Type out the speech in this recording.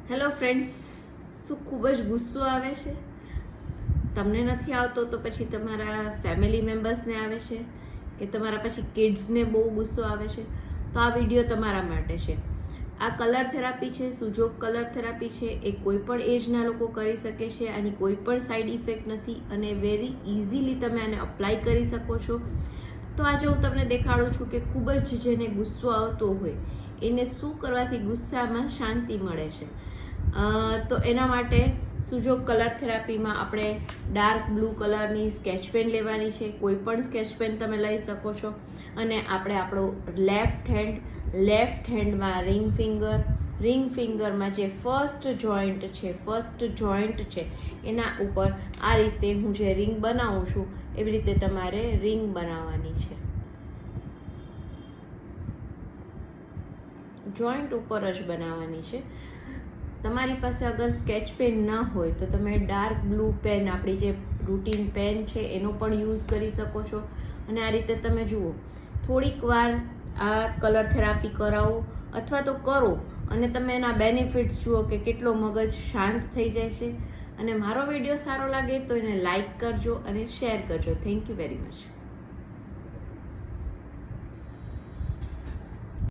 Hello friends, શું ખૂબ જ ગુસ્સો આવે છે? તમને નથી આવતો તો પછી તમારા ફેમિલી મેમ્બર્સને આવે છે કે તમારા પછી કિડ્સને બહુ ગુસ્સો આવે છે? તો આ વિડીયો તમારા માટે છે. આ કલર થેરાપી છે, સુજોગ કલર થેરાપી છે. એ કોઈ પણ એજના લોકો કરી શકે છે. આની કોઈ પણ સાઈડ ઇફેક્ટ નથી અને વેરી ઇઝીલી તમે આને અપ્લાય કરી શકો છો. તો આજે હું તમને દેખાડું છું કે ખૂબ જ જેને ગુસ્સો આવતો હોય એને શું કરવાથી ગુસ્સામાં શાંતિ મળે છે. તો એના માટે સુજોગ કલર થેરાપીમાં આપણે ડાર્ક બ્લુ કલરની સ્કેચ પેન લેવાની છે. કોઈ પણ સ્કેચ પેન તમે લઈ શકો છો. અને આપણે આપણો લેફ્ટ હેન્ડમાં રિંગ ફિંગરમાં જે ફર્સ્ટ જોઈન્ટ છે એના ઉપર આ રીતે હું જે રિંગ બનાવું છું એવી રીતે તમારે રિંગ બનાવવાની છે. જોઈન્ટ ઉપર જ બનાવવાની છે. તમારી પાસે અગર સ્કેચ પેન ના હોય તો તમે ડાર્ક બ્લુ પેન, આપણી જે રૂટીન પેન છે એનો પણ યુઝ કરી શકો છો. અને આ રીતે તમે જુઓ, થોડીક વાર આ કલર થેરાપી કરાવો અથવા તો કરો અને તમે એના બેનિફિટ્સ જુઓ કે કેટલો મગજ શાંત થઈ જાય છે. અને મારો વિડીયો સારો લાગે તો એને લાઈક કરજો અને શેર કરજો. Thank you very much.